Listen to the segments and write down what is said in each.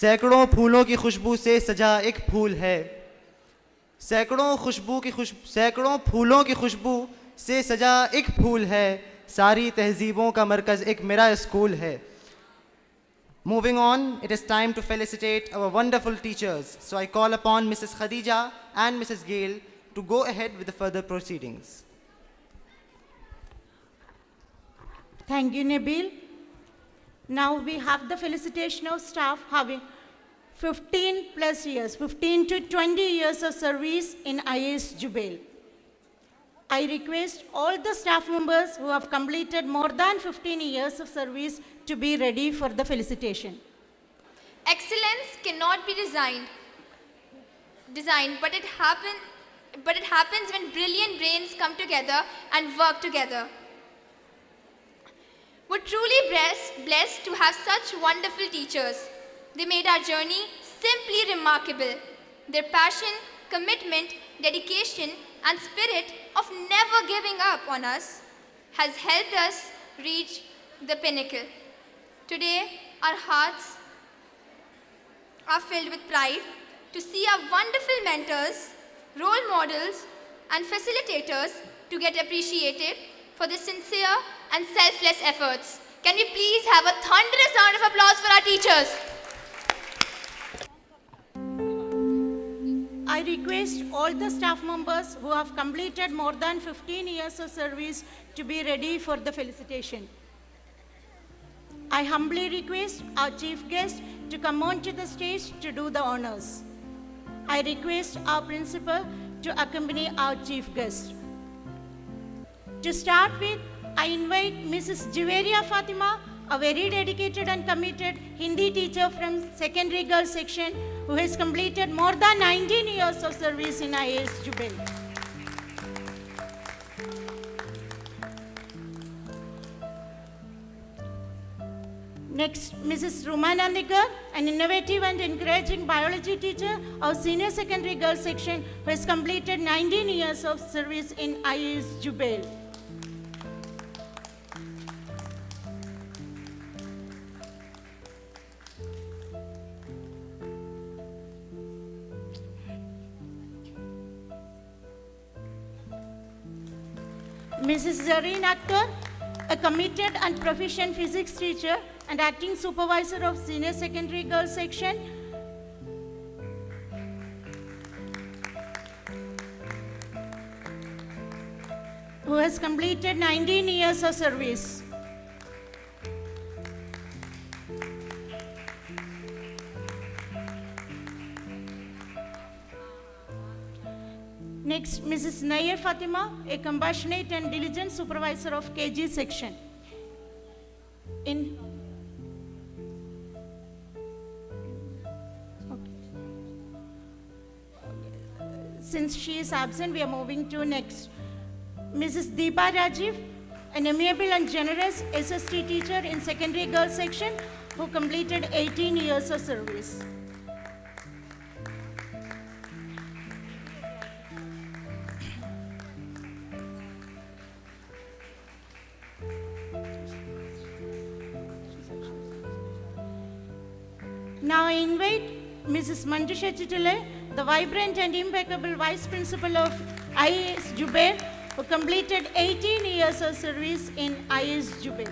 सैकड़ों फूलों की खुशबू से सजा एक फूल है। सैकड़ों फूलों की खुशबू से सजा एक फूल है। सारी तहजीबों का मरकज़ एक मेरा स्कूल है। Moving on, it is time to felicitate our wonderful teachers. So I call upon Mrs. Khadija and Mrs. Gail to go ahead with the further proceedings. Thank you, Nabil. Now we have the felicitation of staff having 15 plus years, 15 to 20 years of service in IAS Jubail. I request all the staff members who have completed more than 15 years of service to be ready for the felicitation. Excellence cannot be designed, but it happens when brilliant brains come together and work together. We're truly blessed to have such wonderful teachers. They made our journey simply remarkable. Their passion, commitment, dedication, and spirit of never giving up on us has helped us reach the pinnacle. Today, our hearts are filled with pride to see our wonderful mentors, role models, and facilitators to get appreciated for their sincere and selfless efforts. Can we please have a thunderous round of applause for our teachers? I request all the staff members who have completed more than 15 years of service to be ready for the felicitation. I humbly request our chief guest to come onto the stage to do the honors. I request our principal to accompany our chief guest. To start with, I invite Mrs. Jiveria Fatima, a very dedicated and committed Hindi teacher from secondary girls section who has completed more than 19 years of service in IAS Jubail. Next, Mrs. Rumana Nigar, an innovative and encouraging biology teacher of senior secondary girls section who has completed 19 years of service in IAS Jubail. Mrs. Zareen Akhtar, a committed and proficient physics teacher and acting supervisor of senior secondary girls section, who has completed 19 years of service. Next, Mrs. Nair Fatima, a compassionate and diligent supervisor of KG section. Since she is absent, we are moving to next. Mrs. Deepa Rajiv, an amiable and generous SST teacher in secondary girls section who completed 18 years of service. Now I invite Mrs. Manjusha Chitale, the vibrant and impeccable Vice Principal of IAS Jubail, who completed 18 years of service in IAS Jubail.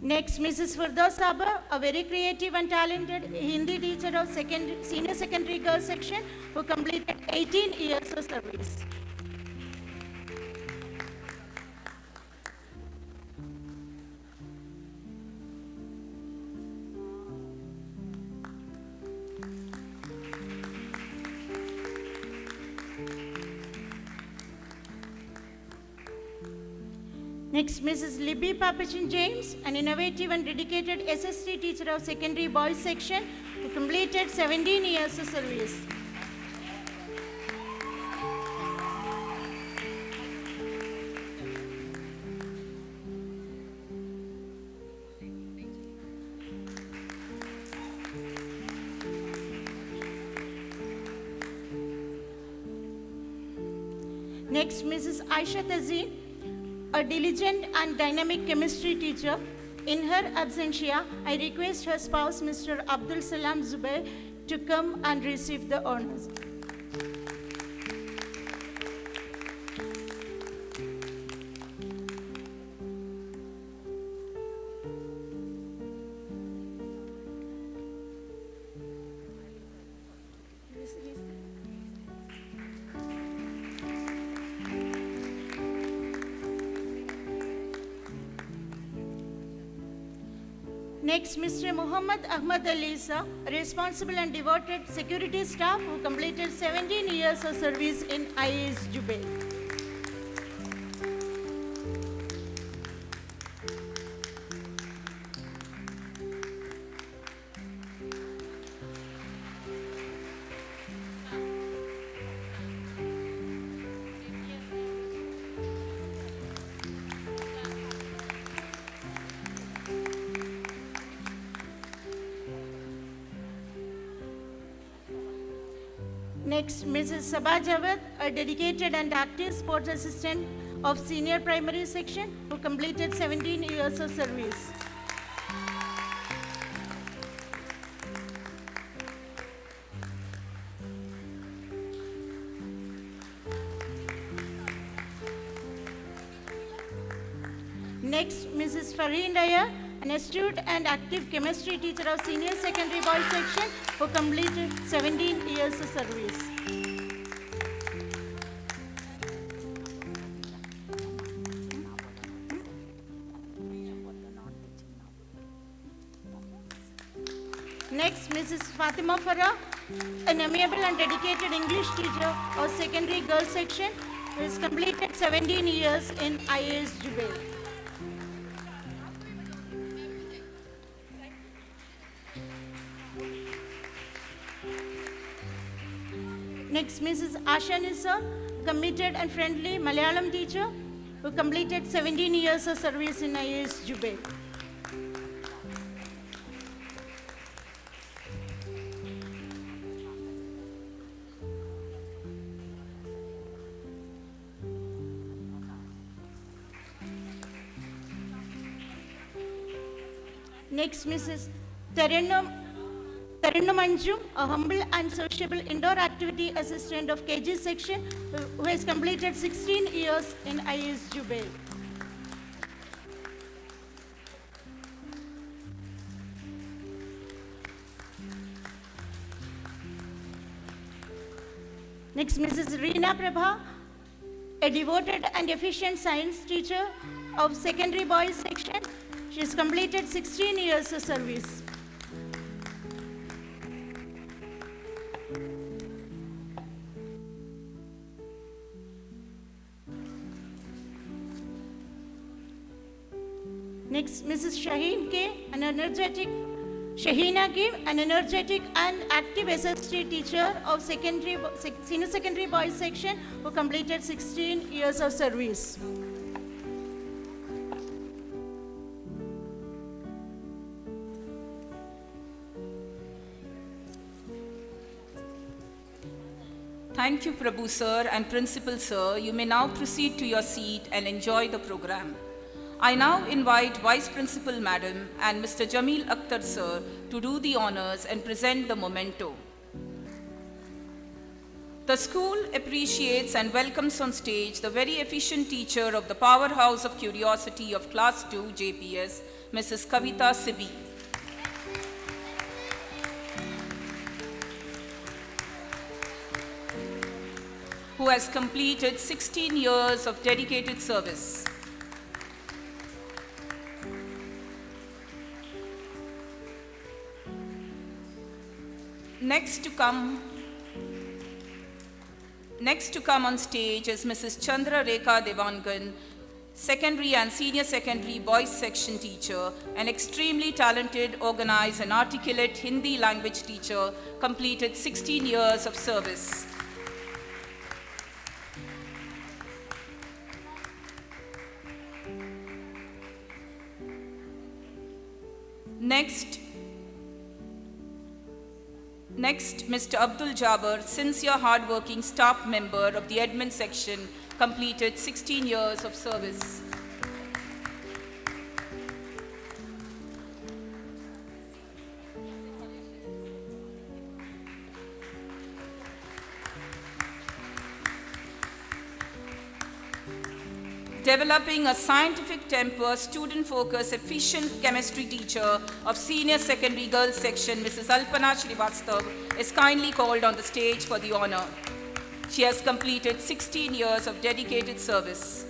Next, Mrs. Firdaus Sabar, a very creative and talented Hindi teacher of senior secondary girls section, who completed 18 years of service. Next, Mrs. Libby Papachin James, an innovative and dedicated SST teacher of secondary boys section who completed 17 years of service. Next, Mrs. Aisha Tazeen, a diligent and dynamic chemistry teacher. In her absentia, I request her spouse, Mr. Abdul Salam Zubair, to come and receive the honors. Next, Mr. Muhammad Ahmad Alisa, a responsible and devoted security staff who completed 17 years of service in IAS Jubail. Next, Mrs. Sabah Jawad, a dedicated and active sports assistant of senior primary section who completed 17 years of service. Next, Mrs. Fareen Daya, an astute and active chemistry teacher of senior secondary boys section who completed 17 years of service. Next, Mrs. Fatima Farah, an amiable and dedicated English teacher of secondary girls section who has completed 17 years in IAS Jubail. Next, Mrs. Asha Nisa, committed and friendly Malayalam teacher who completed 17 years of service in IAS Jubail. Next, Mrs. Tarunam Manjum, a humble and sociable indoor activity assistant of KG section who has completed 16 years in IAS Jubail. Next, Mrs. Reena Prabha, a devoted and efficient science teacher of secondary boys section. She has completed 16 years of service. Next, Mrs. Shaheen K, Shahina K, an energetic and active SST teacher of senior secondary boys section who completed 16 years of service. Thank you, Prabhu sir and Principal sir. You may now proceed to your seat and enjoy the program. I now invite Vice Principal Madam and Mr. Jameel Akhtar sir to do the honors and present the memento. The school appreciates and welcomes on stage the very efficient teacher of the powerhouse of curiosity of Class 2 JPS, Mrs. Kavita Sibi. Who has completed 16 years of dedicated service. Next to come on stage is Mrs. Chandra Rekha Devangan, secondary and senior secondary boys section teacher, an extremely talented, organized and articulate Hindi language teacher, completed 16 years of service. Next, Mr. Abdul Jabbar, sincere, hardworking staff member of the admin section, completed 16 years of service. Developing a scientific temper, student-focused, efficient chemistry teacher of senior secondary girls section, Mrs. Alpana Srivastav, is kindly called on the stage for the honor. She has completed 16 years of dedicated service.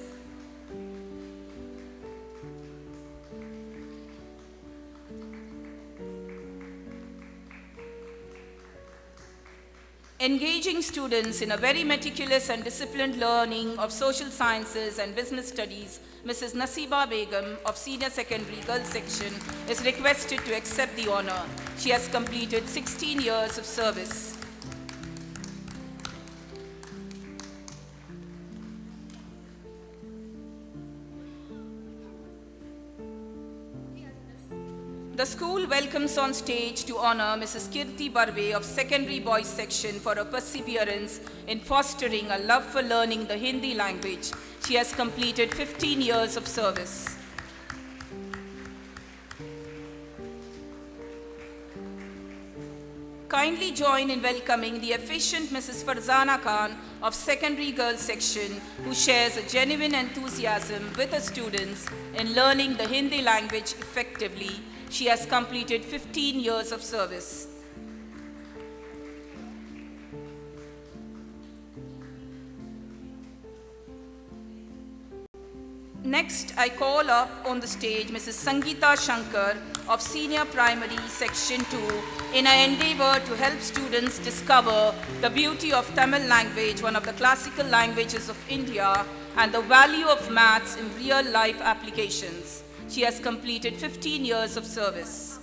Engaging students in a very meticulous and disciplined learning of social sciences and business studies, Mrs. Nasiba Begum of Senior Secondary Girls Section is requested to accept the honor. She has completed 16 years of service. The school welcomes on stage to honor Mrs. Kirti Barve of Secondary Boys Section for her perseverance in fostering a love for learning the Hindi language. She has completed 15 years of service. Kindly join in welcoming the efficient Mrs. Farzana Khan of Secondary Girls Section, who shares a genuine enthusiasm with her students in learning the Hindi language effectively. She has completed 15 years of service. Next, I call up on the stage Mrs. Sangeeta Shankar of Senior Primary Section 2 in an endeavor to help students discover the beauty of Tamil language, one of the classical languages of India, and the value of maths in real-life applications. She has completed 15 years of service.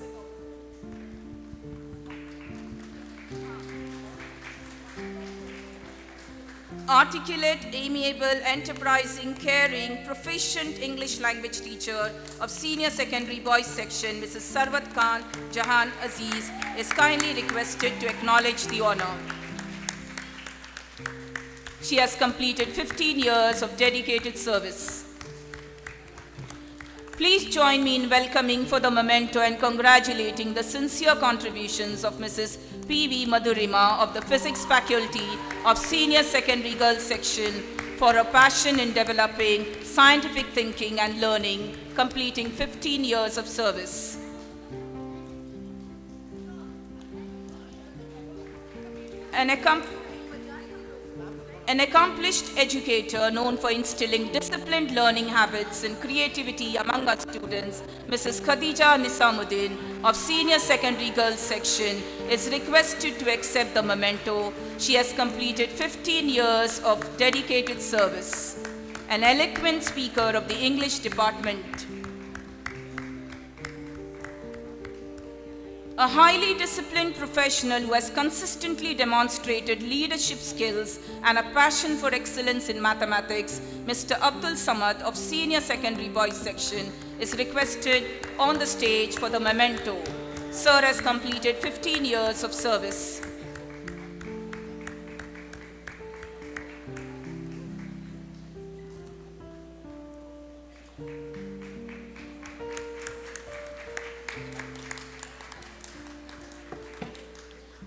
Articulate, amiable, enterprising, caring, proficient English language teacher of Senior Secondary Boys Section, Mrs. Sarwat Khan Jahan Aziz, is kindly requested to acknowledge the honor. She has completed 15 years of dedicated service. Please join me in welcoming for the memento and congratulating the sincere contributions of Mrs. P.V. Madhurima of the Physics Faculty of Senior Secondary Girls Section for her passion in developing scientific thinking and learning, completing 15 years of service. An accomplished educator known for instilling disciplined learning habits and creativity among our students, Mrs. Khadija Nisamuddin of Senior Secondary Girls Section is requested to accept the memento. She has completed 15 years of dedicated service. An eloquent speaker of the English department. A highly disciplined professional who has consistently demonstrated leadership skills and a passion for excellence in mathematics, Mr. Abdul Samad of Senior Secondary Boys Section is requested on the stage for the memento. Sir has completed 15 years of service.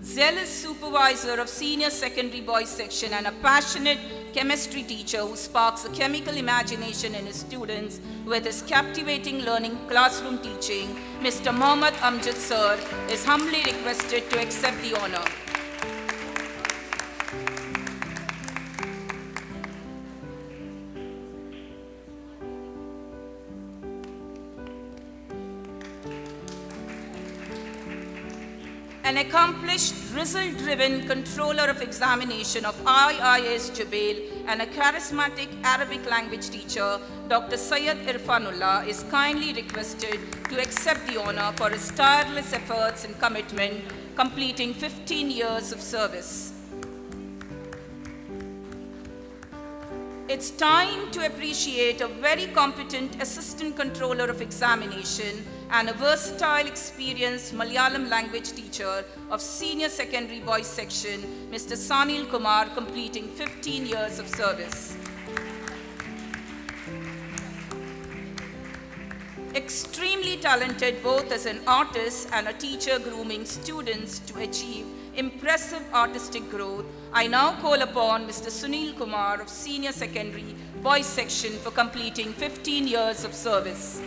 Zealous supervisor of Senior Secondary Boys Section and a passionate chemistry teacher who sparks a chemical imagination in his students with his captivating learning classroom teaching, Mr. Mohammad Amjad Sir is humbly requested to accept the honor. An accomplished, result-driven controller of examination of IIS Jubail and a charismatic Arabic language teacher, Dr. Syed Irfanullah, is kindly requested to accept the honor for his tireless efforts and commitment, completing 15 years of service. It's time to appreciate a very competent assistant controller of examination, and a versatile, experienced Malayalam language teacher of Senior Secondary Boys Section, Mr. Sanil Kumar, completing 15 years of service. Extremely talented both as an artist and a teacher, grooming students to achieve impressive artistic growth, I now call upon Mr. Sunil Kumar of Senior Secondary Boys Section for completing 15 years of service.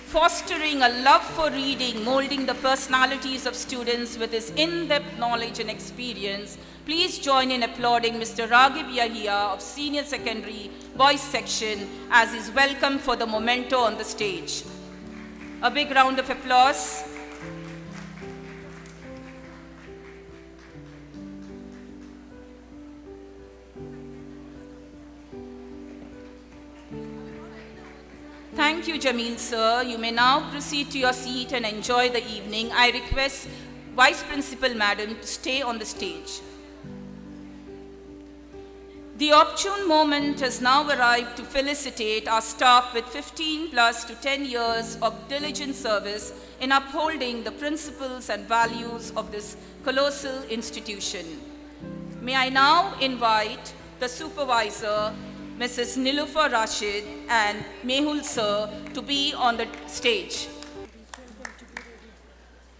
Fostering a love for reading, molding the personalities of students with his in-depth knowledge and experience, please join in applauding Mr. Raghib Yahia of Senior Secondary Boys Section as is welcomed for the memento on the stage. A big round of applause. Thank you, Jameel sir. You may now proceed to your seat and enjoy the evening. I request Vice Principal Madam to stay on the stage. The opportune moment has now arrived to felicitate our staff with 15 plus to 10 years of diligent service in upholding the principles and values of this colossal institution. May I now invite the supervisor, Mrs. Niloufar Rashid and Mehul sir to be on the stage.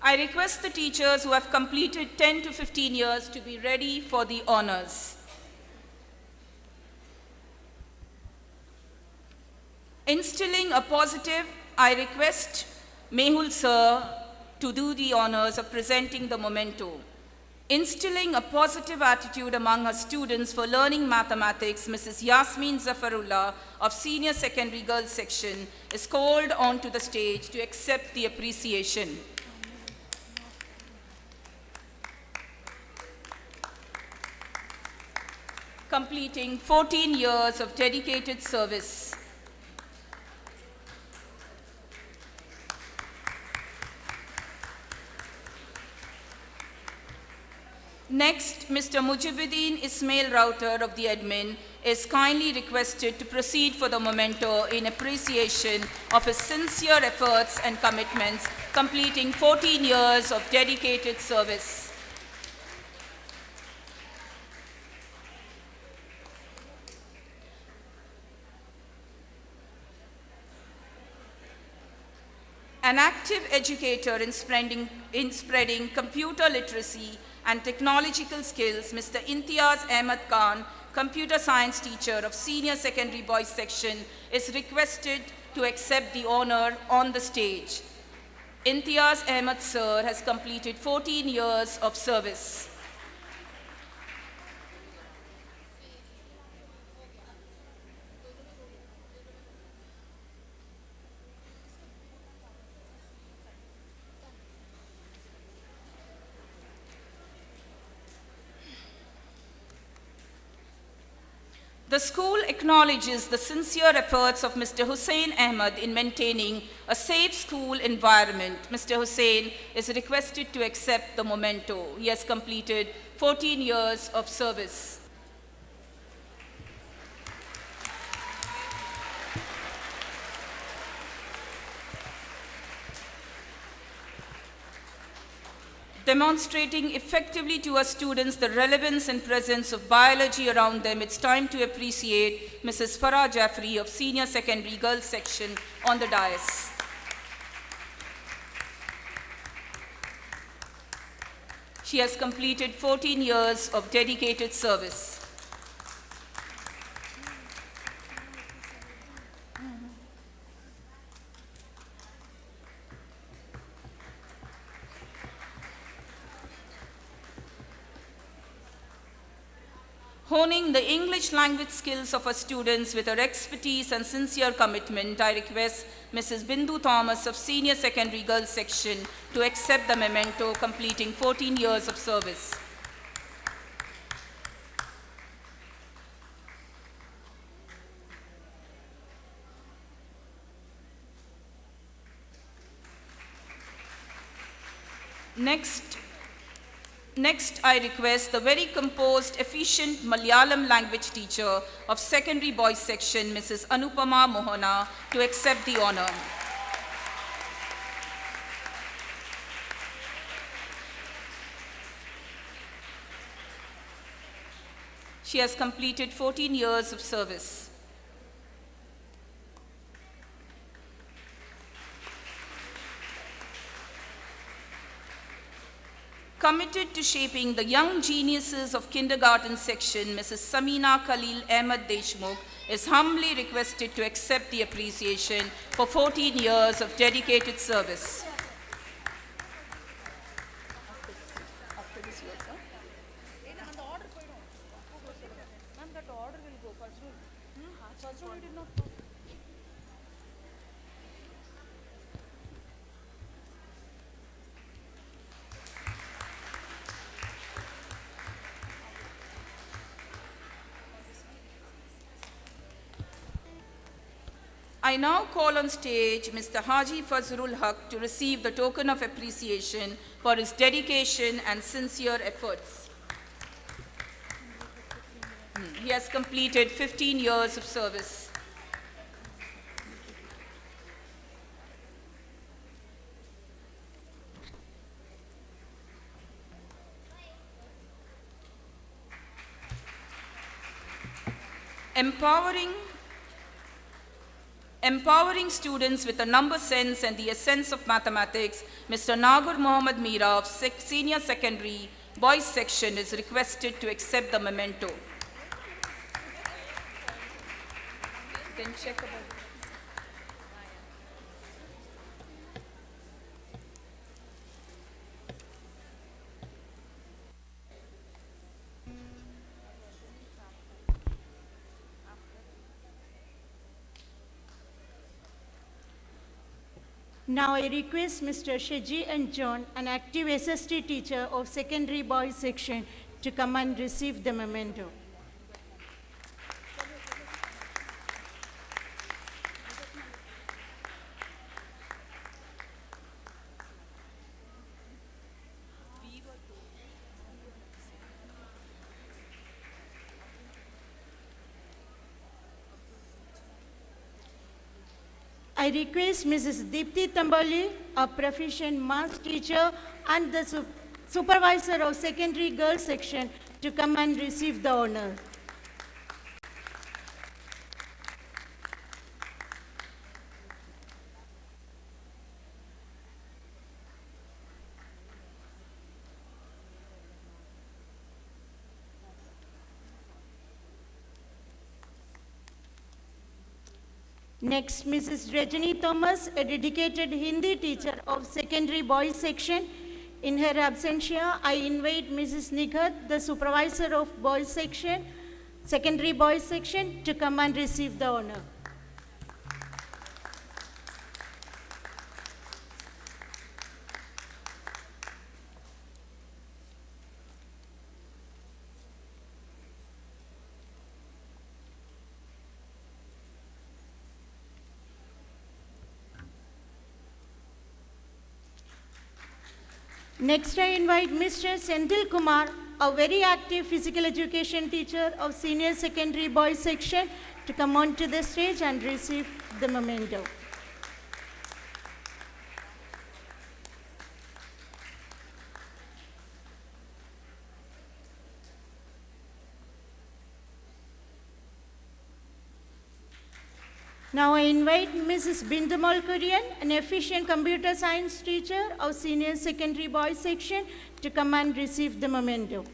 I request the teachers who have completed 10 to 15 years to be ready for the honors. Instilling a positive, I request Mehul sir to do the honors of presenting the memento. Instilling a positive attitude among our students for learning mathematics, Mrs. Yasmin Zafarullah of Senior Secondary Girls Section is called onto the stage to accept the appreciation. Completing 14 years of dedicated service. Next, Mr. Mujibuddin Ismail Router of the admin is kindly requested to proceed for the memento in appreciation of his sincere efforts and commitments, completing 14 years of dedicated service. An active educator in spreading computer literacy and technological skills, Mr. Imtiaz Ahmed Khan, computer science teacher of Senior Secondary Boys Section, is requested to accept the honor on the stage. Imtiaz Ahmed sir has completed 14 years of service. The school acknowledges the sincere efforts of Mr. Hussain Ahmed in maintaining a safe school environment. Mr. Hussain is requested to accept the memento. He has completed 14 years of service. Demonstrating effectively to our students the relevance and presence of biology around them, it's time to appreciate Mrs. Farah Jaffrey of Senior Secondary Girls Section on the dais. She has completed 14 years of dedicated service. Honing the English language skills of our students with her expertise and sincere commitment, I request Mrs. Bindu Thomas of Senior Secondary Girls Section to accept the memento, completing 14 years of service. Next, I request the very composed, efficient Malayalam language teacher of secondary boys section, Mrs. Anupama Mohana, to accept the honor. She has completed 14 years of service. Committed to shaping the young geniuses of kindergarten section, Mrs. Samina Khalil Ahmed Deshmukh is humbly requested to accept the appreciation for 14 years of dedicated service. I now call on stage Mr. Haji Fazrul Haq to receive the token of appreciation for his dedication and sincere efforts. He has completed 15 years of service. Empowering students with a number sense and the essence of mathematics, Mr. Nagur Mohammad Mira of Senior Secondary Boys Section is requested to accept the memento. Then check about it. Now I request Mr. Shaji and John, an active SST teacher of secondary boys section, to come and receive the memento. I request Mrs. Deepthi Tambali, a proficient maths teacher and the supervisor of secondary girls section, to come and receive the honor. Next, Mrs. Rajani Thomas, a dedicated Hindi teacher of secondary boys section. In her absentia, I invite Mrs. Nighat, the supervisor of boys section, secondary boys section, to come and receive the honor. Next, I invite Mr. Senthil Kumar, a very active physical education teacher of senior secondary boys section, to come onto the stage and receive the memento. Now I invite Mrs. Bindamal Kurian, an efficient computer science teacher of senior secondary boys section, to come and receive the memento.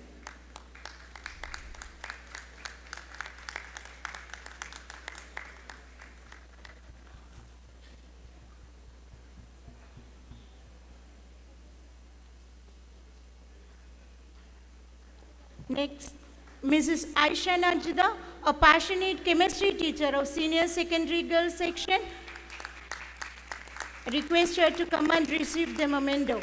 Next, Mrs. Aisha Najda, a passionate chemistry teacher of senior secondary girls section. I request her to come and receive the memento.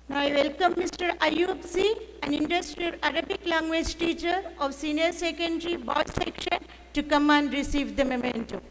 Now I welcome Mr. Ayub C., an industrial Arabic language teacher of senior secondary boys section to come and receive the memento.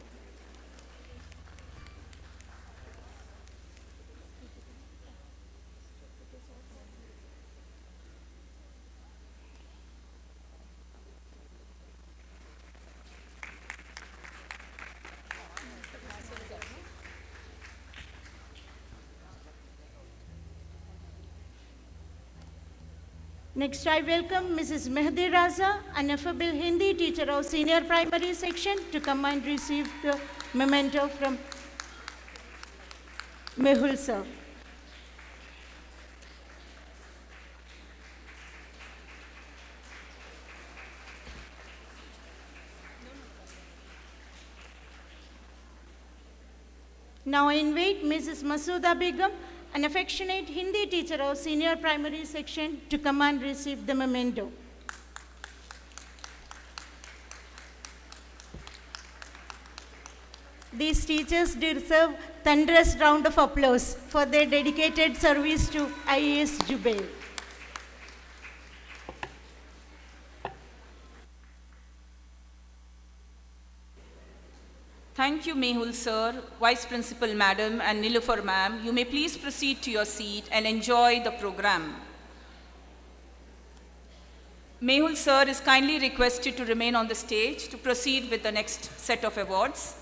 Next, I welcome Mrs. Mehdi Raza, an affable Hindi teacher of senior primary section, to come and receive the memento from Mehul sir. Now I invite Mrs. Masooda Begum, an affectionate Hindi teacher of senior primary section, to come and receive the memento. These teachers deserve thunderous round of applause for their dedicated service to IAS Jubail. Thank you, Mehul sir, Vice Principal madam, and Nilufar ma'am. You may please proceed to your seat and enjoy the program. Mehul sir is kindly requested to remain on the stage to proceed with the next set of awards.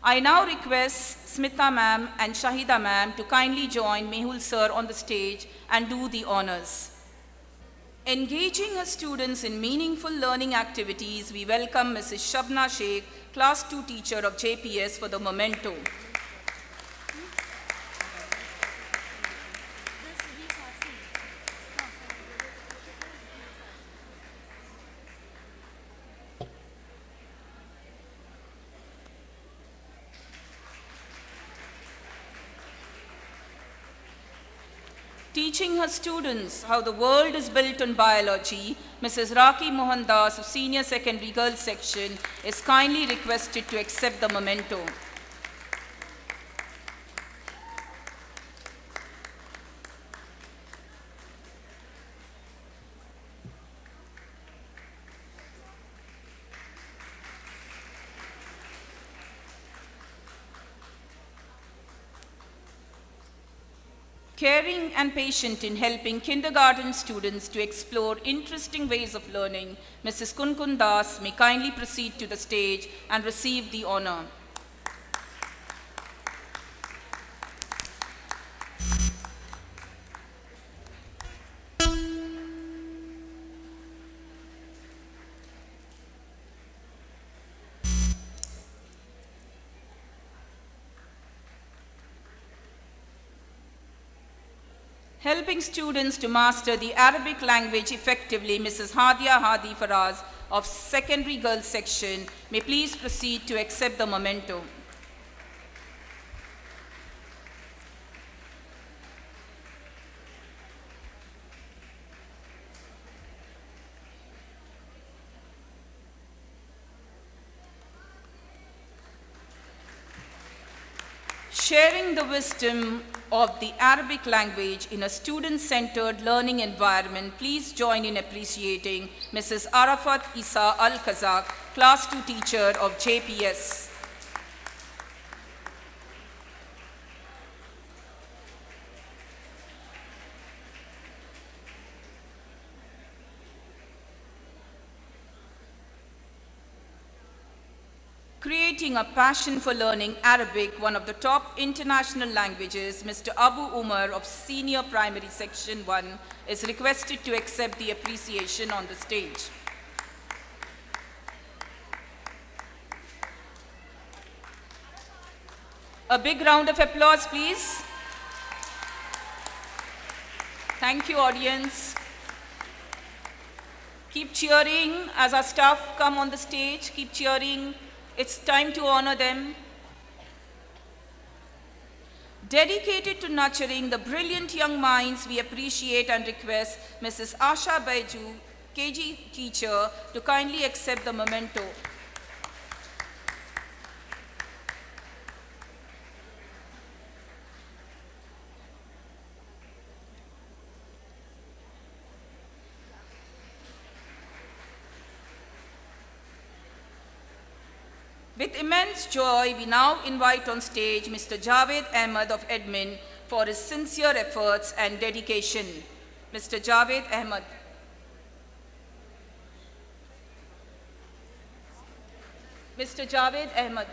I now request Smita ma'am and Shahida ma'am to kindly join Mehul sir on the stage and do the honors. Engaging her students in meaningful learning activities, we welcome Mrs. Shabna Sheikh, Class 2 teacher of JPS, for the memento. Teaching her students how the world is built on biology, Mrs. Raki Mohandas of Senior Secondary Girls Section is kindly requested to accept the memento. Caring and patient in helping kindergarten students to explore interesting ways of learning, Mrs. Kunkun Das may kindly proceed to the stage and receive the honor. Helping students to master the Arabic language effectively, Mrs. Hadia Hadi Faraz of Secondary Girls Section may please proceed to accept the memento. Sharing the wisdom of the Arabic language in a student-centered learning environment, please join in appreciating Mrs. Arafat Isa Al-Kazak, Class 2 teacher of JPS. Creating a passion for learning Arabic, one of the top international languages, Mr. Abu Umar of Senior Primary Section 1 is requested to accept the appreciation on the stage. A big round of applause, please. Thank you, audience. Keep cheering as our staff come on the stage. Keep cheering. It's time to honor them. Dedicated to nurturing the brilliant young minds, we appreciate and request Mrs. Asha Baiju, KG teacher, to kindly accept the memento. With immense joy, we now invite on stage Mr. Javed Ahmed of Admin for his sincere efforts and dedication. Mr. Javed Ahmed. Mr. Javed Ahmed.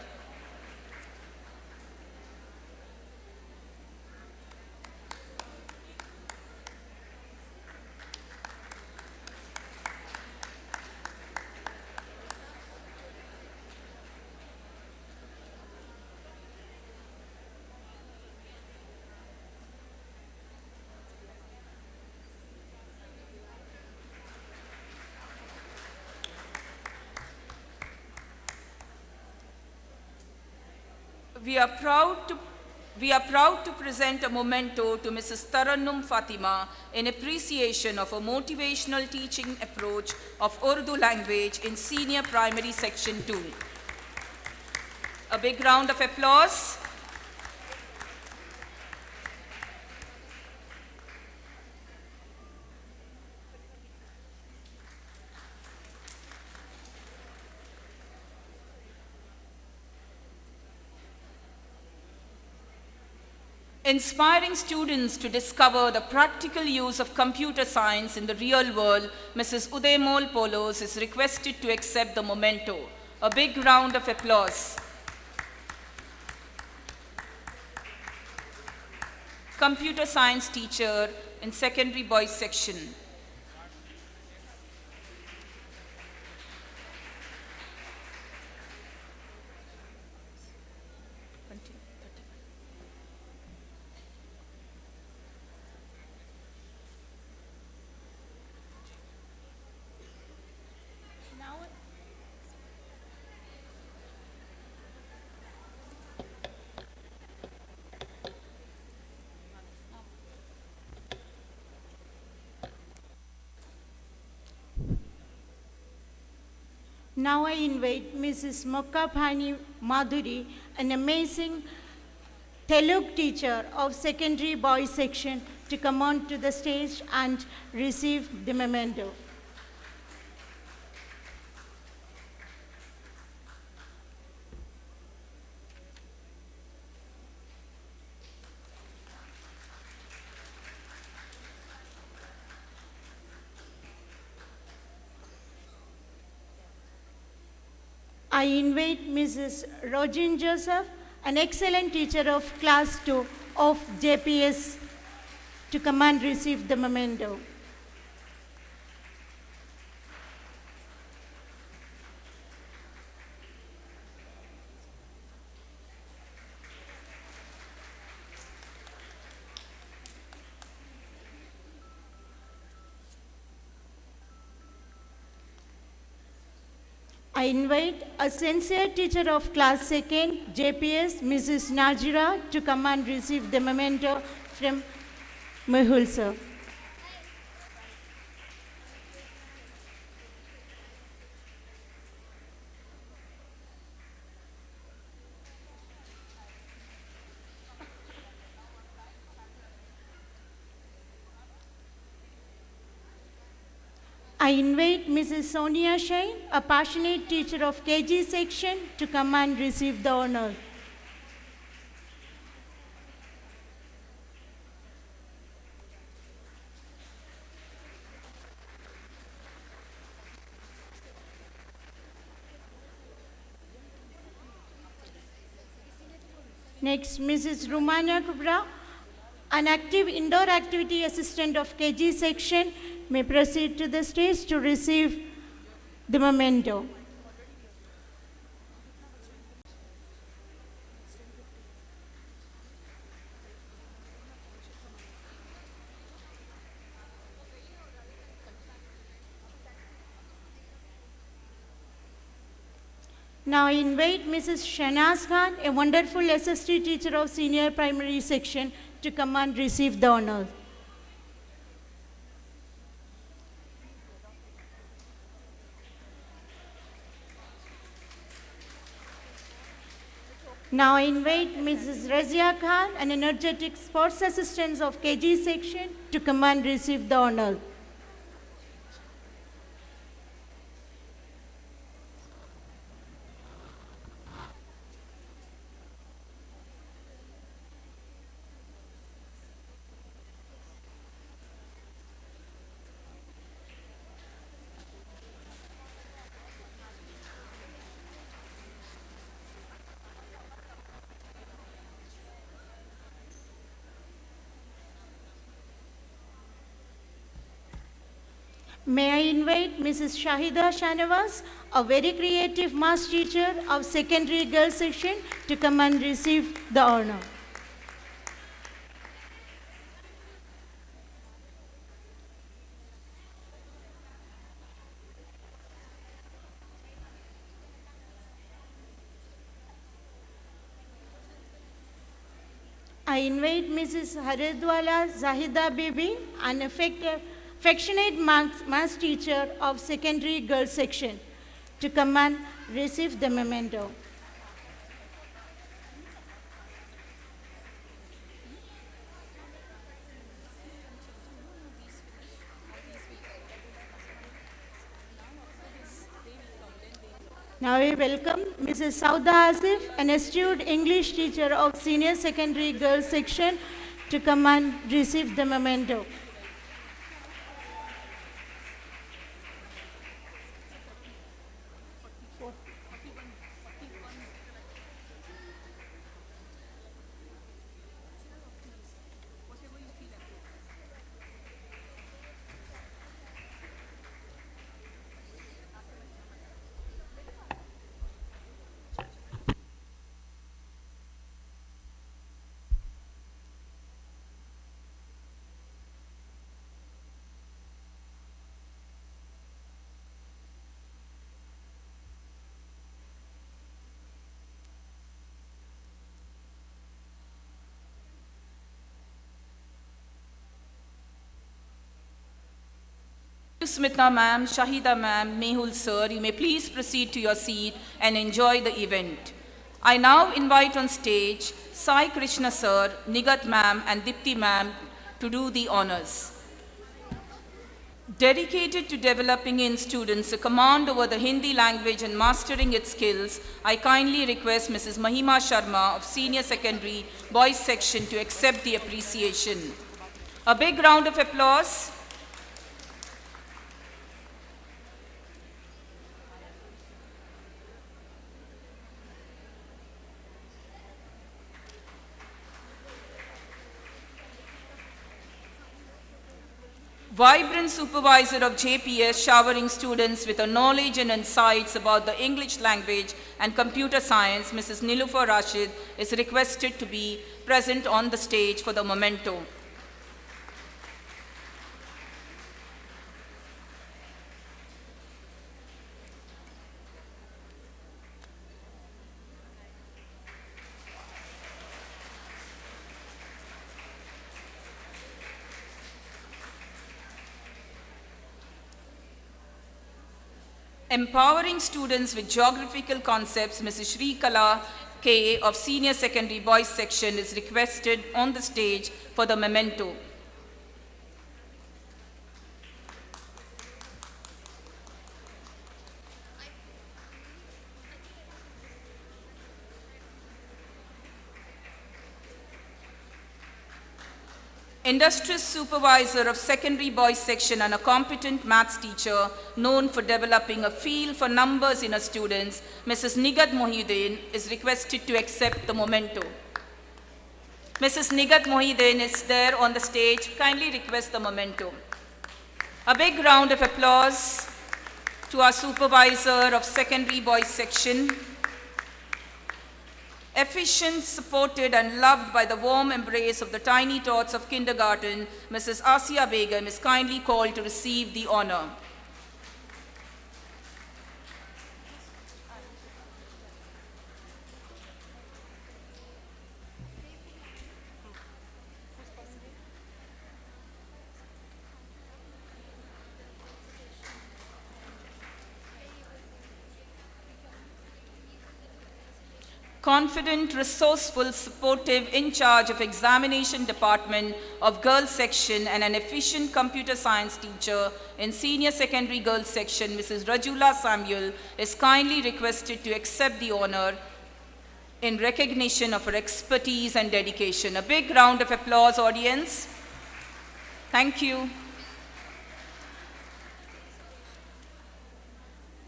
We are proud to present a memento to Mrs. Tarannum Fatima in appreciation of a motivational teaching approach of Urdu language in Senior Primary Section 2. A big round of applause. Inspiring students to discover the practical use of computer science in the real world, Mrs. Udaymol Polos is requested to accept the memento. A big round of applause. Computer science teacher in secondary boys section. Now I invite Mrs. Mokkapani Madhuri, an amazing Telugu teacher of secondary boys section, to come on to the stage and receive the memento. I invite Mrs. Rojin Joseph, an excellent teacher of class 2 of JPS, to come and receive the memento. I invite a sincere teacher of class 2nd, JPS, Mrs. Najira, to come and receive the memento from Mehul sir. I invite Mrs. Sonia Shain, a passionate teacher of KG section, to come and receive the honor. Next, Mrs. Rumania Kubra, an active indoor activity assistant of KG section, may proceed to the stage to receive the memento. Now I invite Mrs. Shanaz Khan, a wonderful SST teacher of senior primary section, to come and receive the honor. Now I invite Mrs. Razia Khan, an energetic sports assistant of KG section, to come and receive the honor. May I invite Mrs. Shahida Shanawaz, a very creative maths teacher of secondary girls section, to come and receive the honor. I invite Mrs. Haridwala Zahida Bibi, an affectionate maths teacher of secondary girls section, to come and receive the memento. Now we welcome Mrs. Sauda Asif, an astute English teacher of senior secondary girls section, to come and receive the memento. Smita ma'am, Shahida ma'am, Mehul sir, you may please proceed to your seat and enjoy the event. I now invite on stage Sai Krishna sir, Nigat ma'am and Dipti ma'am to do the honors. Dedicated to developing in students a command over the Hindi language and mastering its skills, I kindly request Mrs. Mahima Sharma of Senior Secondary Boys Section to accept the appreciation. A big round of applause. Vibrant supervisor of JPS, showering students with a knowledge and insights about the English language and computer science, Mrs. Niloufar Rashid, is requested to be present on the stage for the memento. Empowering students with geographical concepts, Mrs. Shri Kala K. of Senior Secondary Boys Section is requested on the stage for the memento. Industrious supervisor of secondary boys section and a competent maths teacher known for developing a feel for numbers in her students, Mrs. Nigat Mohideen is requested to accept the memento. Mrs. Nigat Mohideen is there on the stage. Kindly request the memento. A big round of applause to our supervisor of secondary boys section. Efficient, supported, and loved by the warm embrace of the tiny tots of kindergarten, Mrs. Asiya Begum is kindly called to receive the honor. Confident, resourceful, supportive, in charge of examination department of girls section and an efficient computer science teacher in senior secondary girls section, Mrs. Rajula Samuel, is kindly requested to accept the honor in recognition of her expertise and dedication. A big round of applause, audience. Thank you.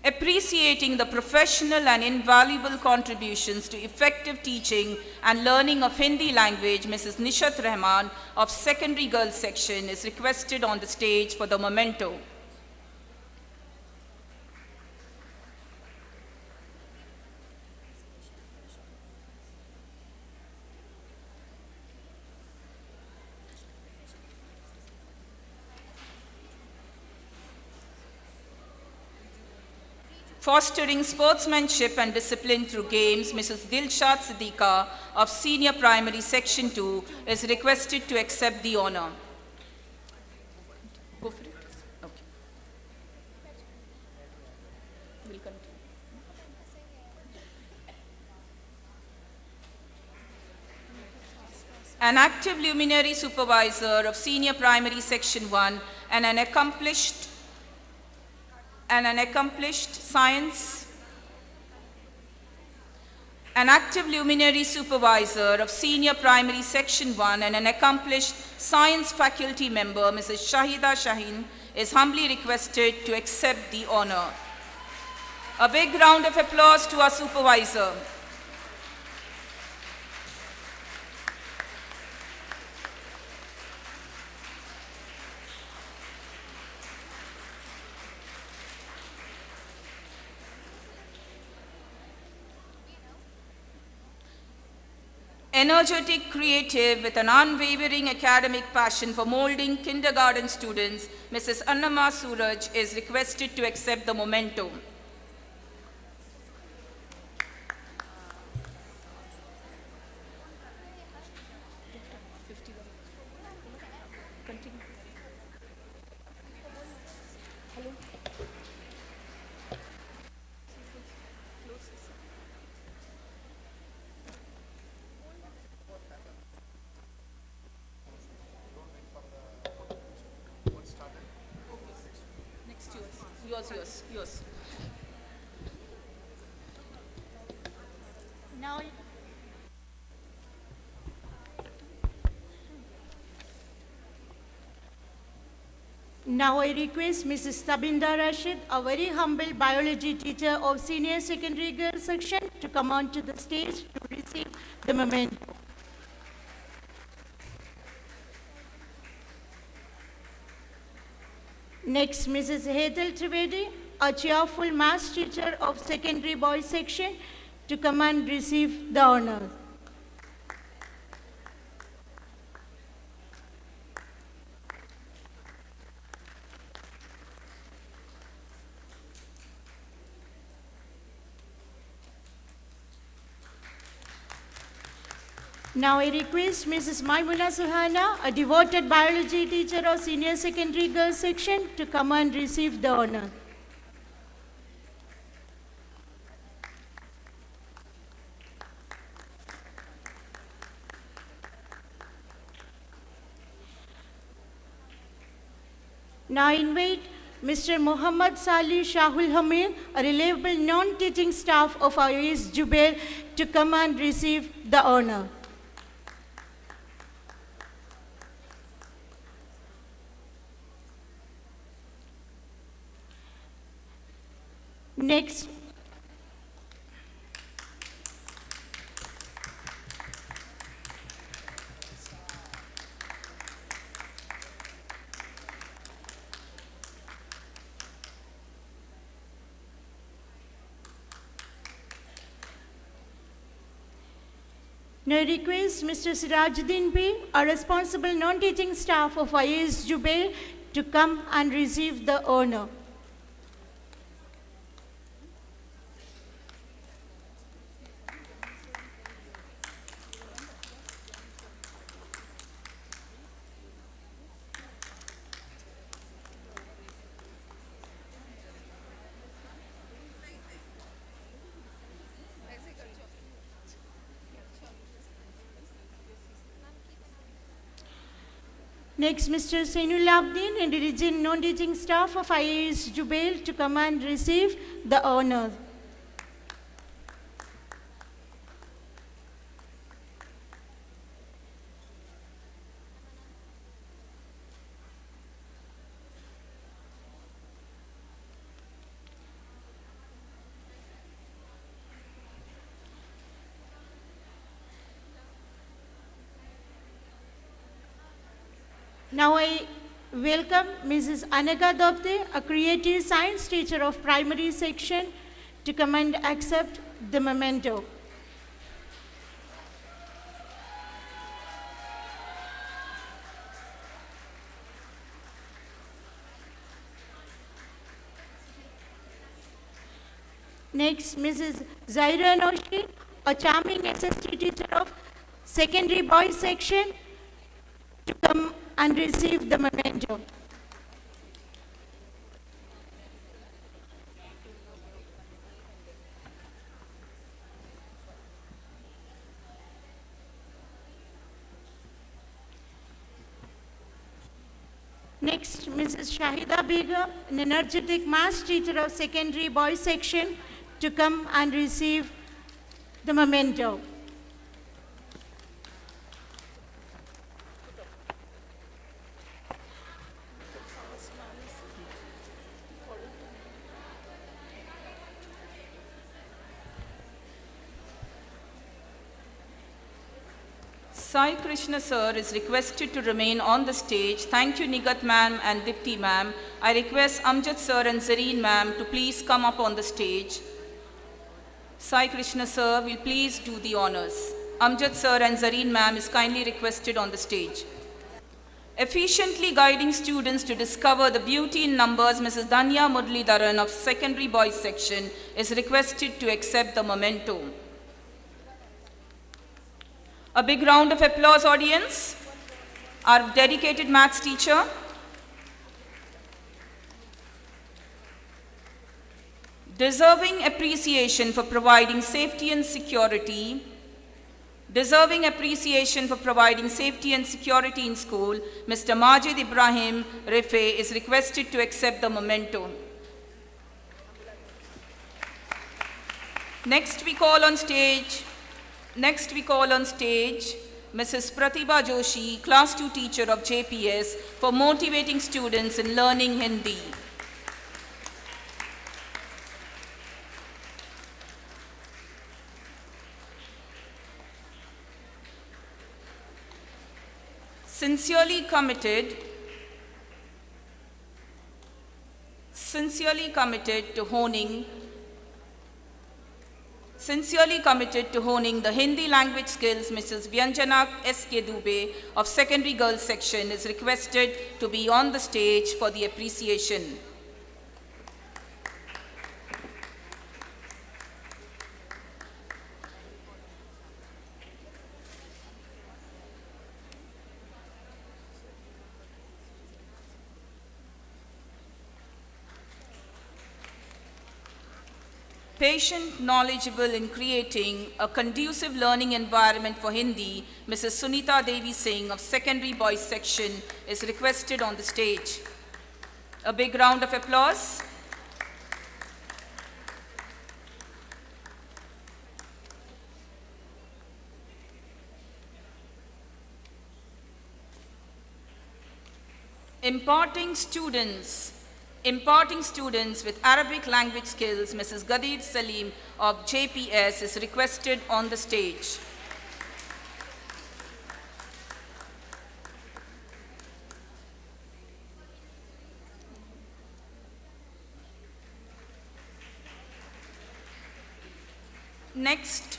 Appreciating the professional and invaluable contributions to effective teaching and learning of Hindi language, Mrs. Nishat Rahman of Secondary Girls Section is requested on the stage for the memento. Fostering sportsmanship and discipline through games, Mrs. Dilshad Siddiqa of Senior Primary Section 2 is requested to accept the honor. Go for it. Okay. We'll continue. An active luminary supervisor of Senior Primary Section 1 and an accomplished science. An active luminary supervisor of Senior Primary Section 1 and an accomplished science faculty member, Mrs. Shahida Shaheen, is humbly requested to accept the honor. A big round of applause to our supervisor. Energetic, creative, with an unwavering academic passion for molding kindergarten students, Mrs. Annama Suraj is requested to accept the memento. Yours. Now I request Mrs. Tabinda Rashid, a very humble biology teacher of Senior Secondary Girls Section, to come onto the stage to receive the memento. Next, Mrs. Hetal Trivedi, a cheerful maths teacher of Secondary Boys Section, to come and receive the honors. Now I request Mrs. Maimuna Suhana, a devoted biology teacher of Senior Secondary Girls Section, to come and receive the honor. Now I invite Mr. Muhammad Salih Shahul Hamid, a reliable non-teaching staff of IAS Jubail, to come and receive the honor. Next, now I request Mr. Sirajuddin B, a responsible non-teaching staff of IAS Jubail, to come and receive the honor. Next, Mr. Sainul Abdin, and diligent non-teaching staff of IAS Jubail, to come and receive the honor. Now I welcome Mrs. Anagha Dopte, a creative science teacher of primary section, to come and accept the memento. Next, Mrs. Zaira Noshi, a charming SST teacher of secondary boys section, to come and receive the memento. Next, Mrs. Shahida Begum, an energetic maths teacher of secondary boys section, to come and receive the memento. Sai Krishna sir is requested to remain on the stage. Thank you Nigat ma'am and Dipti ma'am. I request Amjad sir and Zareen ma'am to please come up on the stage. Sai Krishna sir will please do the honors. Amjad sir and Zareen ma'am is kindly requested on the stage. Efficiently guiding students to discover the beauty in numbers, Mrs. Danya Murlidharan of secondary boys section is requested to accept the memento. A big round of applause, audience. Our dedicated maths teacher. Deserving appreciation for providing safety and security. Deserving appreciation for providing safety and security in school, Mr. Majid Ibrahim Rife is requested to accept the memento. Next we call on stage Mrs. Pratibha Joshi, Class 2 teacher of JPS, for motivating students in learning Hindi. Sincerely committed to honing the Hindi language skills, Mrs. Vyanjana S.K. Dubey of secondary girls section is requested to be on the stage for the appreciation. Patient, knowledgeable in creating a conducive learning environment for Hindi, Mrs. Sunita Devi Singh of secondary boys section is requested on the stage. A big round of applause. Imparting students with Arabic language skills, Mrs. Gadir Salim of JPS is requested on the stage. Next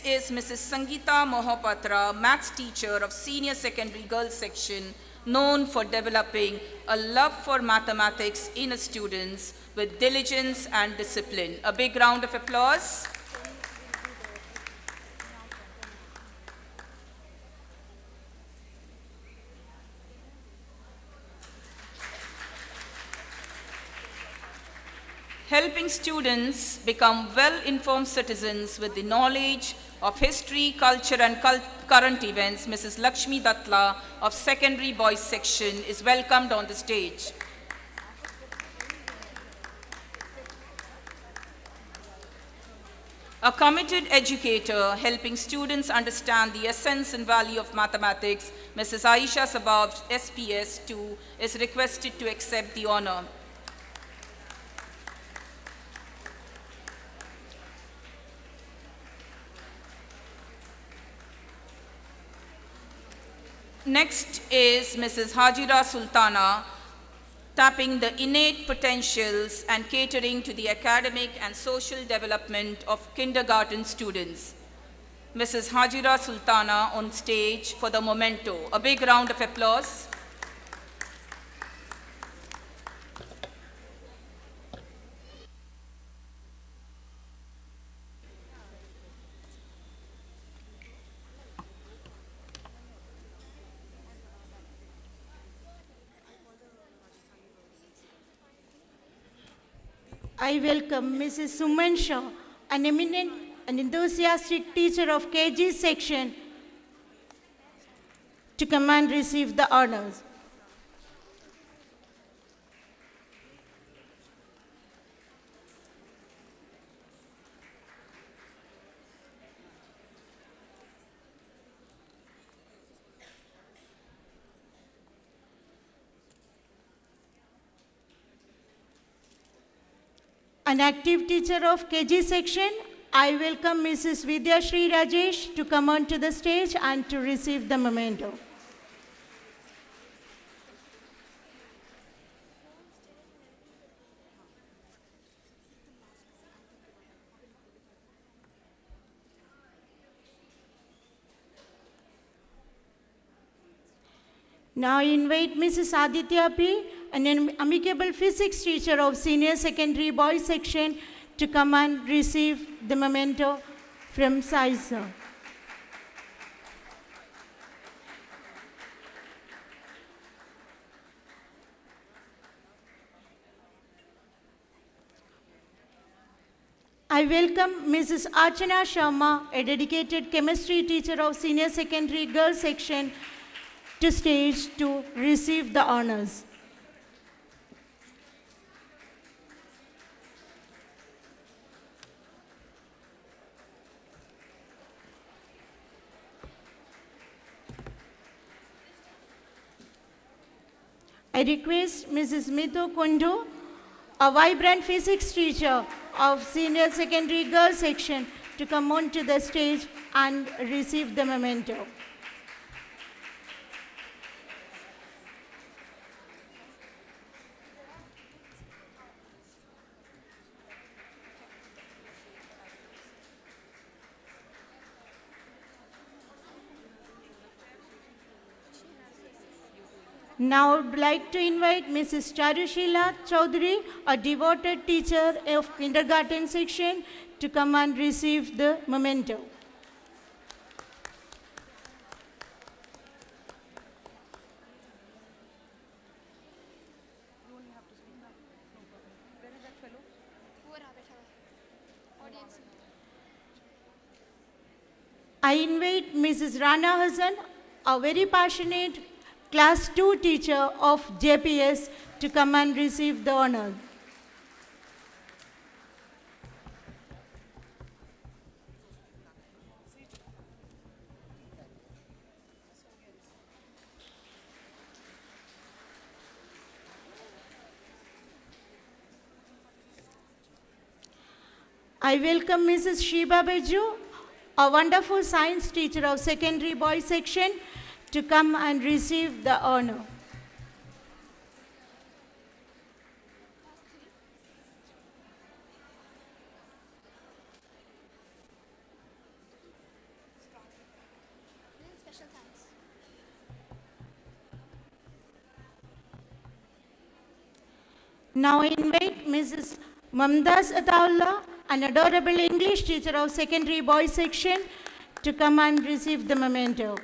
is Mrs. Sangeeta Mohapatra, maths teacher of senior secondary girls section, known for developing a love for mathematics in her students with diligence and discipline. A big round of applause. Helping students become well-informed citizens with the knowledge of history, culture, and current events, Mrs. Lakshmi Datla of secondary boys section is welcomed on the stage. A committed educator helping students understand the essence and value of mathematics, Mrs. Aisha Sabab, SPS 2, is requested to accept the honor. Next is Mrs. Hajira Sultana, tapping the innate potentials and catering to the academic and social development of kindergarten students. Mrs. Hajira Sultana on stage for the memento. A big round of applause. I welcome Mrs. Suman Shaw, an eminent and enthusiastic teacher of KG section, to come and receive the honors. An active teacher of KG section, I welcome Mrs. Vidya Shri Rajesh to come onto the stage and to receive the memento. Now I invite Mrs. Aditya P., an amicable physics teacher of senior secondary boys section, to come and receive the memento from Sai sir. I welcome Mrs. Archana Sharma, a dedicated chemistry teacher of senior secondary girls section, to stage to receive the honors. I request Mrs. Mithu Kundu, a vibrant physics teacher of senior secondary girls section, to come onto the stage and receive the memento. Now I would like to invite Mrs. Charushila Chaudhary, a devoted teacher of kindergarten section, to come and receive the memento. I invite Mrs. Rana Hassan, a very passionate Class 2 teacher of JPS, to come and receive the honor. I welcome Mrs. Shiba Beju, a wonderful science teacher of secondary boys section, to come and receive the honor. Special thanks. Now I invite Mrs. Mamdaz Ataullah, an adorable English teacher of secondary boys section, to come and receive the memento.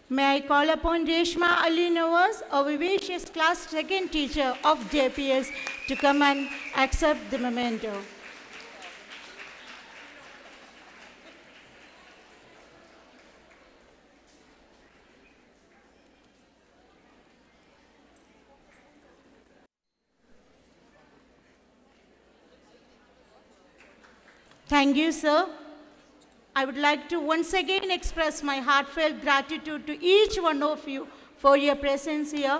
May I call upon Reshma Ali Nawaz, a vivacious class 2nd teacher of JPS, to come and accept the memento. Thank you, sir. I would like to once again express my heartfelt gratitude to each one of you for your presence here.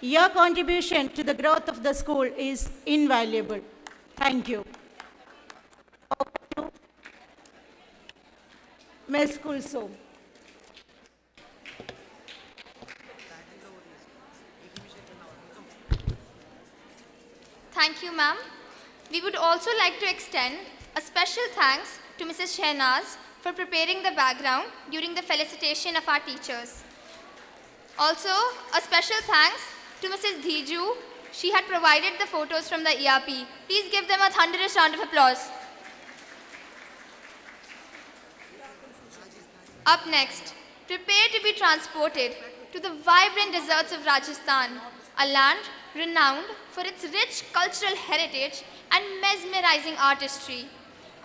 Your contribution to the growth of the school is invaluable. Thank you. Ms. Kulso. Thank you, ma'am. We would also like to extend a special thanks to Mrs. Shehnaz for preparing the background during the felicitation of our teachers. Also, a special thanks to Mrs. Dhiju. She had provided the photos from the ERP. Please give them a thunderous round of applause. Up next, prepare to be transported to the vibrant deserts of Rajasthan, a land renowned for its rich cultural heritage and mesmerizing artistry.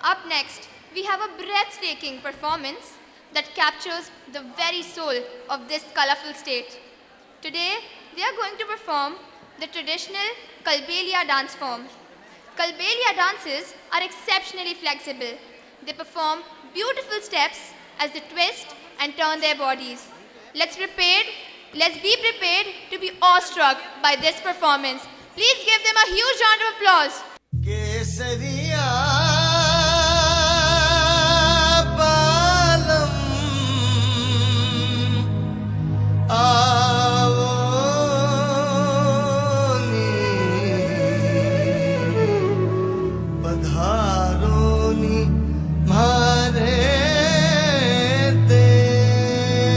Up next, we have a breathtaking performance that captures the very soul of this colorful state. Today, they are going to perform the traditional Kalbelia dance form. Kalbelia dances are exceptionally flexible. They perform beautiful steps as they twist and turn their bodies. Let's be prepared to be awestruck by this performance. Please give them a huge round of applause. केसरिया बालम आवो नी पधारो नी मारे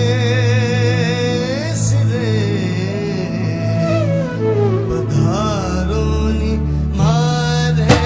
देश रे पधारो नी मारे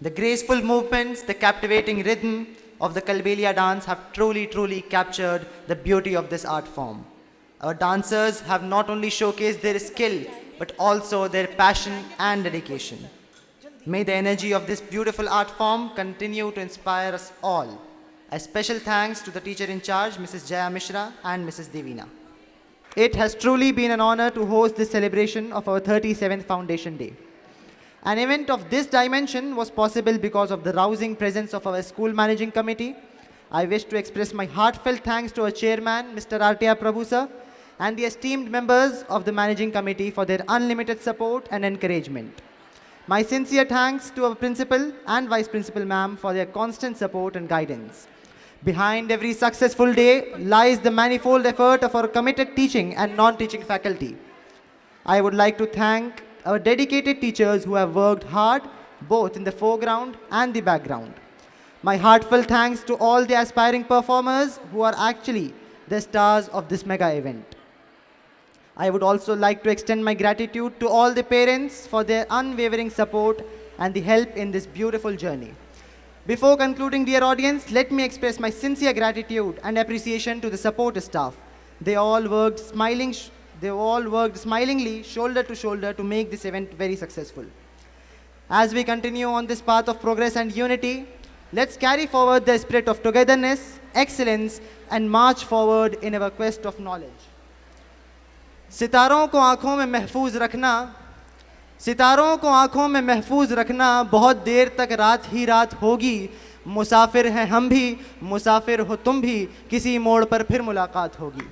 The graceful movements, the captivating rhythm of the Kalbelia dance have truly captured the beauty of this art form. Our dancers have not only showcased their skill, but also their passion and dedication. May the energy of this beautiful art form continue to inspire us all. A special thanks to the teacher in charge, Mrs. Jaya Mishra and Mrs. Devina. It has truly been an honor to host this celebration of our 37th Foundation Day. An event of this dimension was possible because of the rousing presence of our school managing committee. I wish to express my heartfelt thanks to our chairman, Mr. R.T.R. Prabhu sir, and the esteemed members of the managing committee for their unlimited support and encouragement. My sincere thanks to our principal and vice principal ma'am for their constant support and guidance. Behind every successful day lies the manifold effort of our committed teaching and non-teaching faculty. I would like to thank our dedicated teachers who have worked hard both in the foreground and the background. My heartfelt thanks to all the aspiring performers who are actually the stars of this mega event. I would also like to extend my gratitude to all the parents for their unwavering support and the help in this beautiful journey. Before concluding, dear audience, let me express my sincere gratitude and appreciation to the support staff. They all worked smilingly, shoulder to shoulder, to make this event very successful. As we continue on this path of progress and unity, let's carry forward the spirit of togetherness, excellence, and march forward in our quest of knowledge. सितारों को आंखों में महफूज रखना, सितारों को आंखों में महफूज रखना, बहुत देर तक रात ही रात होगी, मुसाफिर हैं हम भी, मुसाफिर हो तुम भी, किसी मोड़ पर फिर मुलाकात होगी.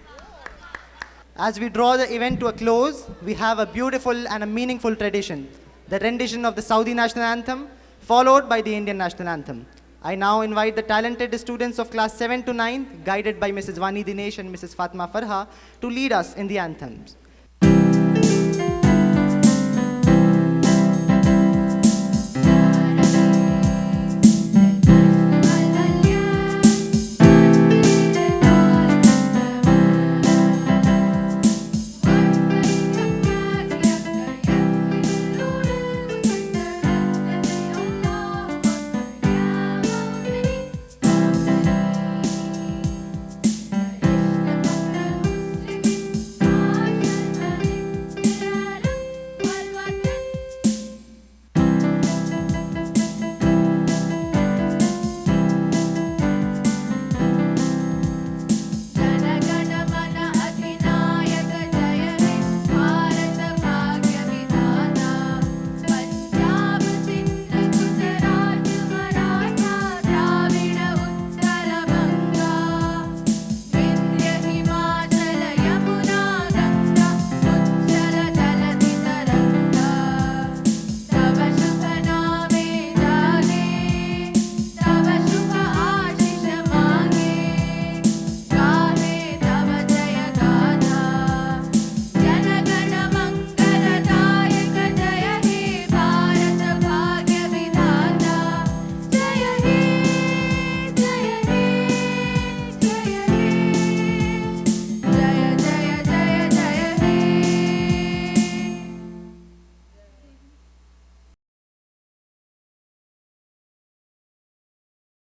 As we draw the event to a close, we have a beautiful and a meaningful tradition, the rendition of the Saudi National Anthem, followed by the Indian National Anthem. I now invite the talented students of class 7 to 9, guided by Mrs. Vani Dinesh and Mrs. Fatma Farha, to lead us in the anthems.